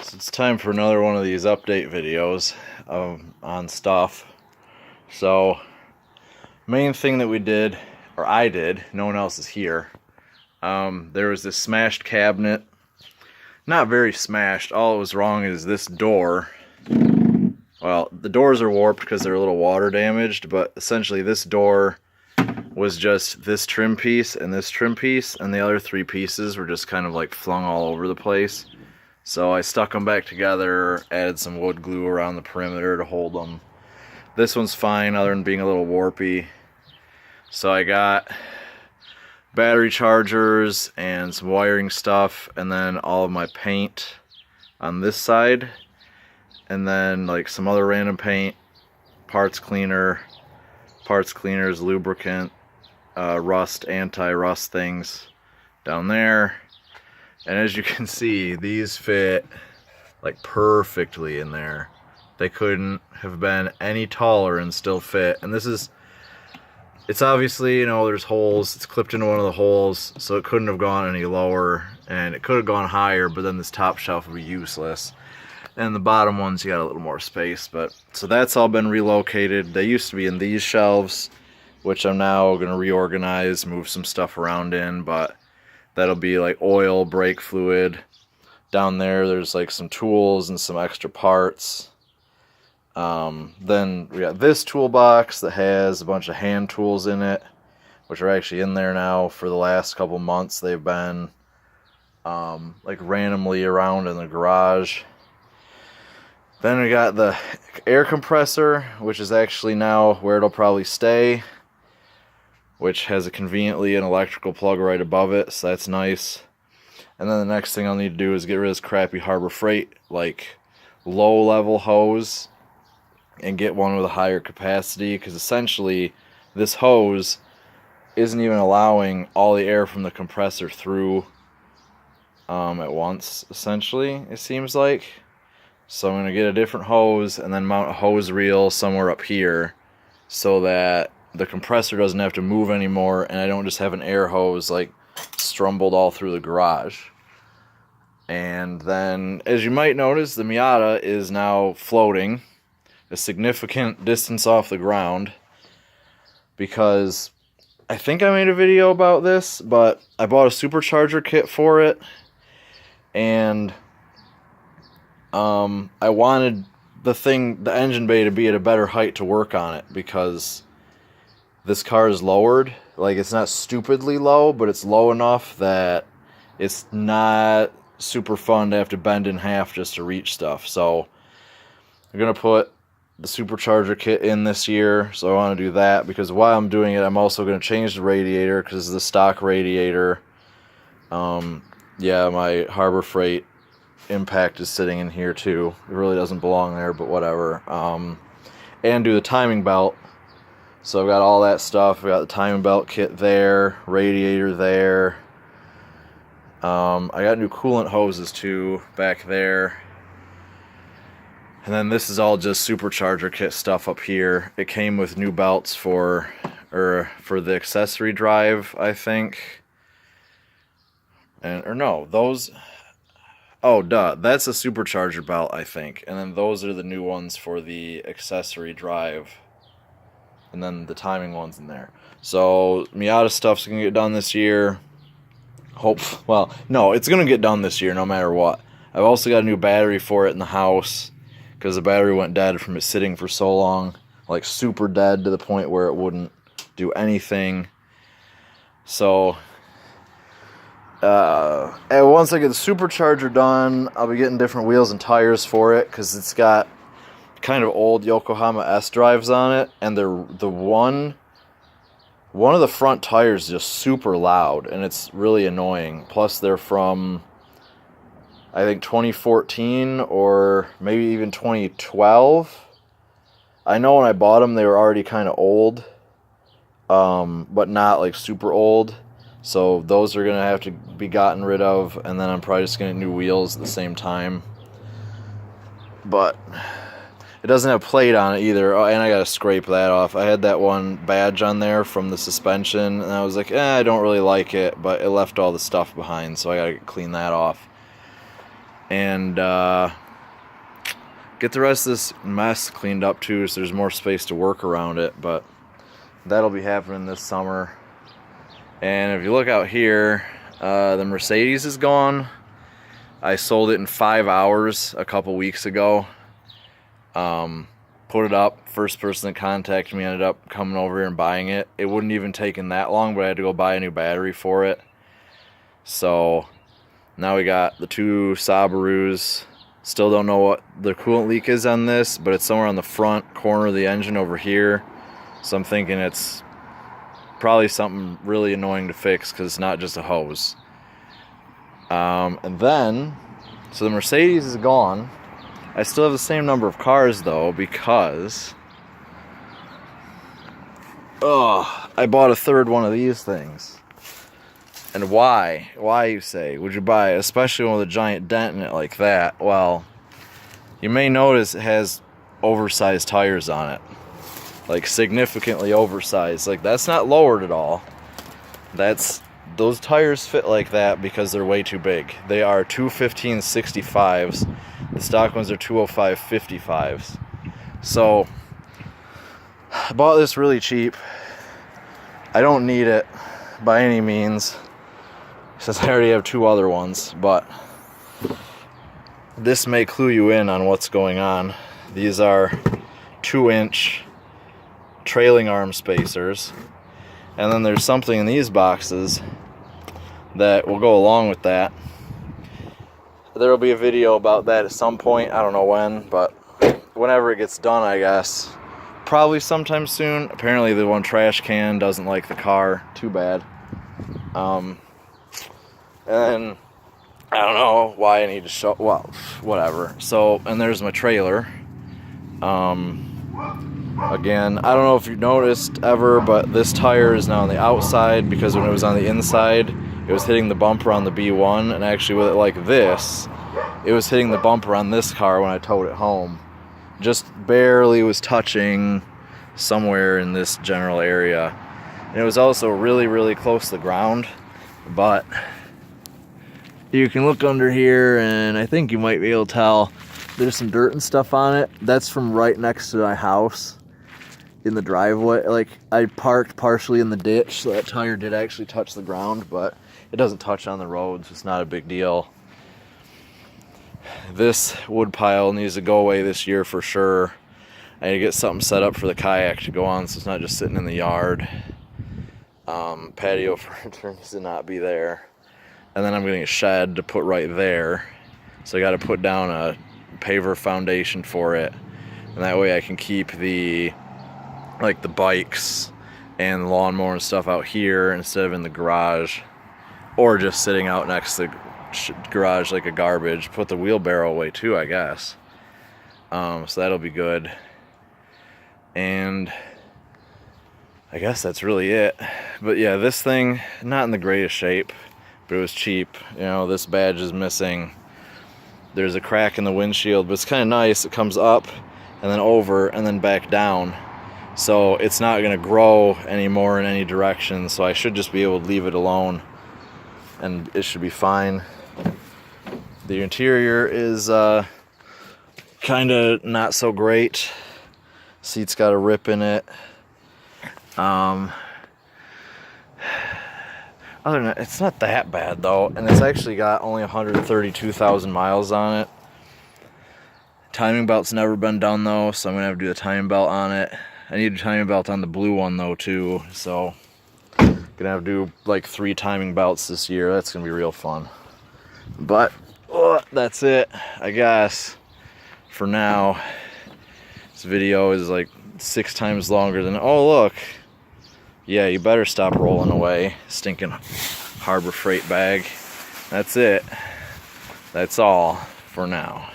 So it's time for another one of these update videos on stuff. So main thing that we did, or I did, no one else is here. There was this smashed cabinet. Not very smashed. All it was wrong is this door. Well, the doors are warped because they're a little water damaged, but essentially this door was just this trim piece and this trim piece, and the other three pieces were just kind of like flung all over the place. So I stuck them back together, added some wood glue around the perimeter to hold them. This one's fine other than being a little warpy. So I got battery chargers and some wiring stuff, and then all of my paint on this side, and then like some other random paint, parts cleaners, lubricant, rust, anti-rust things down there. And as you can see, these fit like perfectly in there. They couldn't have been any taller and still fit. And it's obviously, you know, there's holes. It's clipped into one of the holes, so it couldn't have gone any lower. And it could have gone higher, but then this top shelf would be useless. And the bottom ones, you got a little more space. But so that's all been relocated. They used to be in these shelves, which I'm now going to reorganize, move some stuff around in, but that'll be like oil, brake fluid. Down there, there's like some tools and some extra parts. Then we got this toolbox that has a bunch of hand tools in it, which are actually in there now. For the last couple months, they've been like randomly around in the garage. Then we got the air compressor, which is actually now where it'll probably stay, which has conveniently an electrical plug right above it, so that's nice. And then the next thing I'll need to do is get rid of this crappy Harbor Freight like low level hose and get one with a higher capacity, because essentially this hose isn't even allowing all the air from the compressor through at once, essentially, it seems like. So I'm going to get a different hose and then mount a hose reel somewhere up here so that the compressor doesn't have to move anymore, and I don't just have an air hose like strumbled all through the garage. And then, as you might notice, the Miata is now floating a significant distance off the ground, because I think I made a video about this, but I bought a supercharger kit for it, and I wanted the engine bay to be at a better height to work on it, because this car is lowered. Like, it's not stupidly low, but it's low enough that it's not super fun to have to bend in half just to reach stuff. So I'm going to put the supercharger kit in this year, so I want to do that, because while I'm doing it, I'm also going to change the radiator, because the stock radiator, yeah, my Harbor Freight impact is sitting in here too. It really doesn't belong there, but whatever. And do the timing belt. So I've got all that stuff. I got the timing belt kit there, radiator there. I got new coolant hoses too back there. And then this is all just supercharger kit stuff up here. It came with new belts for the accessory drive, I think. Or no, those. Oh, duh. That's a supercharger belt, I think. And then those are the new ones for the accessory drive. And then the timing one's in there. So Miata stuff's going to get done this year. Well, no, it's going to get done this year no matter what. I've also got a new battery for it in the house, because the battery went dead from it sitting for so long. Like super dead to the point where it wouldn't do anything. So and once I get the supercharger done, I'll be getting different wheels and tires for it, because it's got kind of old Yokohama S drives on it, and the one of the front tires is just super loud, and it's really annoying. Plus they're from, I think, 2014 or maybe even 2012. I know when I bought them they were already kind of old, but not like super old. So those are going to have to be gotten rid of, and then I'm probably just going to get new wheels at the same time. But it doesn't have plate on it either. Oh, and I got to scrape that off. I had that one badge on there from the suspension, and I was like, I don't really like it, but it left all the stuff behind, so I got to clean that off. and get the rest of this mess cleaned up too, so there's more space to work around it. But that'll be happening this summer. And if you look out here, the Mercedes is gone. I sold it in 5 hours a couple weeks ago. Put it up. First person that contacted me ended up coming over here and buying it. It wouldn't even taken that long, but I had to go buy a new battery for it. So now we got the two Subarus. Still don't know what the coolant leak is on this, but it's somewhere on the front corner of the engine over here. So I'm thinking it's probably something really annoying to fix because it's not just a hose. And then, so the Mercedes is gone. I still have the same number of cars though, because I bought a third one of these things. And why? Why, you say, would you buy it? Especially one with a giant dent in it like that? Well, you may notice it has oversized tires on it. Like significantly oversized. Like that's not lowered at all. Those tires fit like that because they're way too big. They are 215/65s. The stock ones are 205/55s. So I bought this really cheap. I don't need it by any means, since I already have two other ones, but this may clue you in on what's going on. These are 2-inch trailing arm spacers, and then there's something in these boxes that will go along with that. There will be a video about that at some point. I don't know when, but whenever it gets done, I guess. Probably sometime soon. Apparently the one trash can doesn't like the car. Too bad. And then I don't know why I need to show, well, whatever. So, and there's my trailer. Again, I don't know if you noticed ever, but this tire is now on the outside because when it was on the inside, it was hitting the bumper on the B1, and actually with it like this, it was hitting the bumper on this car when I towed it home. Just barely was touching somewhere in this general area. And it was also really, really close to the ground, but you can look under here and I think you might be able to tell there's some dirt and stuff on it. That's from right next to my house in the driveway. Like, I parked partially in the ditch, so that tire did actually touch the ground, but it doesn't touch on the road, so it's not a big deal. This wood pile needs to go away this year for sure. I need to get something set up for the kayak to go on so it's not just sitting in the yard. Patio furniture needs to not be there. And then I'm getting a shed to put right there. So I got to put down a paver foundation for it. And that way I can keep the bikes and the lawnmower and stuff out here instead of in the garage. Or just sitting out next to the garage like a garbage. Put the wheelbarrow away too, I guess. So that'll be good. And I guess that's really it. But yeah, this thing, not in the greatest shape, but it was cheap. You know, this badge is missing. There's a crack in the windshield, but it's kind of nice. It comes up and then over and then back down. So it's not going to grow anymore in any direction. So I should just be able to leave it alone and it should be fine. The interior is kind of not so great. Seat's got a rip in it. Other than that, it's not that bad though, and it's actually got only 132,000 miles on it. Timing belt's never been done though, so I'm gonna have to do a timing belt on it. I need a timing belt on the blue one though too, so gonna have to do like 3 timing belts this year. That's gonna be real fun. But that's it, I guess, for now. This video is like 6 times longer than, oh look, yeah, you better stop rolling away, stinking Harbor Freight bag. That's it. That's all for now.